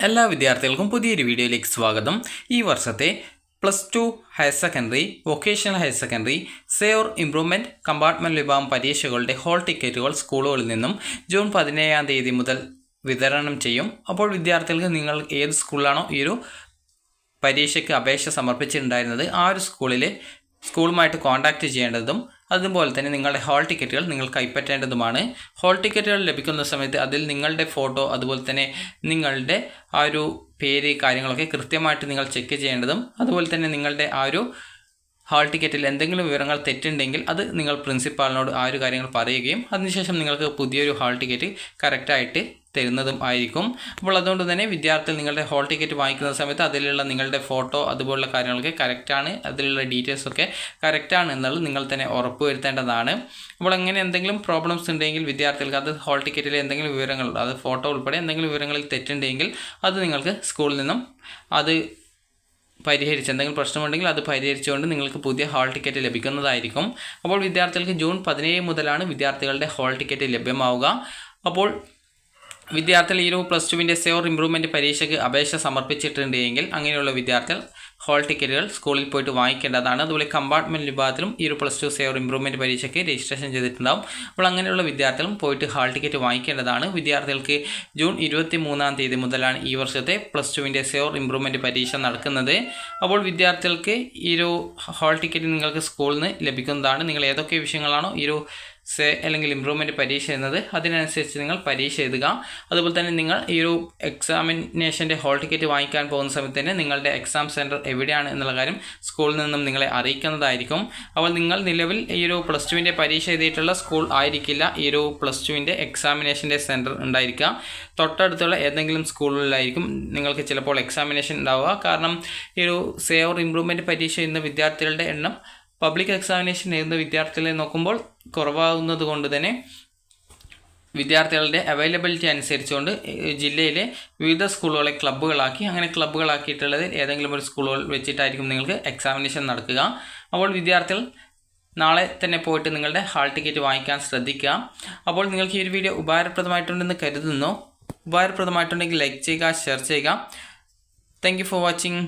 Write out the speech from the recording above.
എല്ലാ വിദ്യാർത്ഥികൾക്കും പുതിയൊരു വീഡിയോയിലേക്ക് സ്വാഗതം. ഈ വർഷത്തെ +2 higher secondary, vocational higher secondary, സേവർ ഇംപ്രൂവ്മെൻറ്റ് കമ്പാർട്ട്മെൻറ്റ് വിഭാഗം പരീക്ഷകളുടെ ഹോൾ ടിക്കറ്റുകൾ സ്കൂളുകളിൽ നിന്നും ജൂൺ 17-ാം തീയതി മുതൽ വിതരണം ചെയ്യും. അപ്പോൾ വിദ്യാർത്ഥികൾക്ക് നിങ്ങൾ ഏത് സ്കൂളിലാണോ ഈ ഒരു പരീക്ഷയ്ക്ക് അപേക്ഷ സമർപ്പിച്ചിട്ടുണ്ടായിരുന്നത് ആ ഒരു സ്കൂളുമായിട്ട് കോൺടാക്റ്റ് ചെയ്യേണ്ടതും അതുപോലെ തന്നെ നിങ്ങളുടെ ഹാൾ ടിക്കറ്റുകൾ നിങ്ങൾ കൈപ്പറ്റേണ്ടതുമാണ്. ഹാൾ ടിക്കറ്റുകൾ ലഭിക്കുന്ന സമയത്ത് അതിൽ നിങ്ങളുടെ ഫോട്ടോ അതുപോലെ തന്നെ നിങ്ങളുടെ ആ ഒരു പേര് കാര്യങ്ങളൊക്കെ കൃത്യമായിട്ട് നിങ്ങൾ ചെക്ക് ചെയ്യേണ്ടതും അതുപോലെ തന്നെ നിങ്ങളുടെ ആ ഒരു ഹാൾ ടിക്കറ്റിൽ എന്തെങ്കിലും വിവരങ്ങൾ തെറ്റുണ്ടെങ്കിൽ അത് നിങ്ങൾ പ്രിൻസിപ്പാളിനോട് ആ ഒരു കാര്യങ്ങൾ പറയുകയും അതിനുശേഷം നിങ്ങൾക്ക് പുതിയൊരു ഹാൾ ടിക്കറ്റ് കറക്റ്റായിട്ട് തരുന്നതും ആയിരിക്കും. അപ്പോൾ അതുകൊണ്ട് തന്നെ വിദ്യാർത്ഥികൾ നിങ്ങളുടെ ഹാൾ ടിക്കറ്റ് വാങ്ങിക്കുന്ന സമയത്ത് അതിലുള്ള നിങ്ങളുടെ ഫോട്ടോ അതുപോലുള്ള കാര്യങ്ങളൊക്കെ കറക്റ്റാണ്, അതിലുള്ള ഡീറ്റെയിൽസൊക്കെ കറക്റ്റാണ് എന്നുള്ളത് നിങ്ങൾ തന്നെ ഉറപ്പുവരുത്തേണ്ടതാണ്. അപ്പോൾ അങ്ങനെ എന്തെങ്കിലും പ്രോബ്ലംസ് ഉണ്ടെങ്കിൽ വിദ്യാർത്ഥികൾക്ക് അത് ഹാൾ ടിക്കറ്റിലെ എന്തെങ്കിലും വിവരങ്ങൾ, അത് ഫോട്ടോ ഉൾപ്പെടെ എന്തെങ്കിലും വിവരങ്ങളിൽ തെറ്റുണ്ടെങ്കിൽ അത് നിങ്ങൾക്ക് സ്കൂളിൽ നിന്നും അത് എന്തെങ്കിലും പ്രശ്നമുണ്ടെങ്കിൽ അത് പരിഹരിച്ചുകൊണ്ട് നിങ്ങൾക്ക് പുതിയ ഹാൾ ടിക്കറ്റ് ലഭിക്കുന്നതായിരിക്കും. അപ്പോൾ വിദ്യാർത്ഥികൾക്ക് ജൂൺ 17 മുതലാണ് വിദ്യാർത്ഥികളുടെ ഹാൾ ടിക്കറ്റ് ലഭ്യമാവുക. അപ്പോൾ വിദ്യാർത്ഥികൾ ഈ ഒരു +2 സേവർ ഇംപ്രൂവ്മെൻറ്റ് പരീക്ഷയ്ക്ക് അപേക്ഷ സമർപ്പിച്ചിട്ടുണ്ടെങ്കിൽ അങ്ങനെയുള്ള വിദ്യാർത്ഥികൾ ഹാൾ ടിക്കറ്റുകൾ സ്കൂളിൽ പോയിട്ട് വാങ്ങിക്കേണ്ടതാണ്. അതുപോലെ കമ്പാർട്ട്മെൻറ്റ് വിഭാഗത്തിലും ഈ ഒരു +2 സേവർ ഇംപ്രൂവ്മെൻറ്റ് പരീക്ഷയ്ക്ക് രജിസ്ട്രേഷൻ ചെയ്തിട്ടുണ്ടാകും. അപ്പോൾ അങ്ങനെയുള്ള വിദ്യാർത്ഥികളും പോയിട്ട് ഹാൾ ടിക്കറ്റ് വാങ്ങിക്കേണ്ടതാണ്. വിദ്യാർത്ഥികൾക്ക് ജൂൺ 23-ാം തീയതി മുതലാണ് ഈ വർഷത്തെ +2 സേവർ ഇംപ്രൂവ്മെൻറ്റ് പരീക്ഷ നടക്കുന്നത്. അപ്പോൾ വിദ്യാർത്ഥികൾക്ക് ഈ ഒരു ഹാൾ ടിക്കറ്റ് നിങ്ങൾക്ക് സ്കൂളിൽ നിന്ന് ലഭിക്കുന്നതാണ്. നിങ്ങൾ ഏതൊക്കെ വിഷയങ്ങളാണോ ഈ ഒരു അല്ലെങ്കിൽ ഇംപ്രൂവ്മെൻറ്റ് പരീക്ഷ എന്നത് അതിനനുസരിച്ച് നിങ്ങൾ പരീക്ഷ എഴുതുക. അതുപോലെ തന്നെ നിങ്ങൾ ഈ ഒരു എക്സാമിനേഷൻ്റെ ഹാൾ ടിക്കറ്റ് വാങ്ങിക്കാൻ പോകുന്ന സമയത്ത് തന്നെ നിങ്ങളുടെ എക്സാം സെൻറ്റർ എവിടെയാണ് എന്നുള്ള കാര്യം സ്കൂളിൽ നിന്നും നിങ്ങളെ അറിയിക്കുന്നതായിരിക്കും. അപ്പോൾ നിങ്ങൾ നിലവിൽ ഈ ഒരു +2 പരീക്ഷ എഴുതിയിട്ടുള്ള സ്കൂൾ ആയിരിക്കില്ല ഈ ഒരു +2 എക്സാമിനേഷൻ്റെ സെൻറ്റർ ഉണ്ടായിരിക്കുക. തൊട്ടടുത്തുള്ള ഏതെങ്കിലും സ്കൂളിലായിരിക്കും നിങ്ങൾക്ക് ചിലപ്പോൾ എക്സാമിനേഷൻ ഉണ്ടാവുക. കാരണം ഈ ഒരു സേവർ ഇംപ്രൂവ്മെൻറ്റ് പരീക്ഷ എഴുതുന്ന വിദ്യാർത്ഥികളുടെ എണ്ണം പബ്ലിക് എക്സാമിനേഷൻ എഴുതുന്ന വിദ്യാർത്ഥികളെ നോക്കുമ്പോൾ കുറവാകുന്നത് കൊണ്ട് തന്നെ വിദ്യാർത്ഥികളുടെ അവൈലബിലിറ്റി അനുസരിച്ചുകൊണ്ട് ജില്ലയിലെ വിവിധ സ്കൂളുകളെ ക്ലബ്ബുകളാക്കി, അങ്ങനെ ക്ലബ്ബുകളാക്കിയിട്ടുള്ളതിൽ ഏതെങ്കിലും ഒരു സ്കൂളുകൾ വെച്ചിട്ടായിരിക്കും നിങ്ങൾക്ക് എക്സാമിനേഷൻ നടക്കുക. അപ്പോൾ വിദ്യാർത്ഥികൾ നാളെ തന്നെ പോയിട്ട് നിങ്ങളുടെ ഹാൾ ടിക്കറ്റ് വാങ്ങിക്കാൻ ശ്രദ്ധിക്കുക. അപ്പോൾ നിങ്ങൾക്ക് ഈ ഒരു വീഡിയോ ഉപകാരപ്രദമായിട്ടുണ്ടെന്ന് കരുതുന്നു. ഉപകാരപ്രദമായിട്ടുണ്ടെങ്കിൽ ലൈക്ക് ചെയ്യുക, ഷെയർ ചെയ്യുക. Thank you for watching.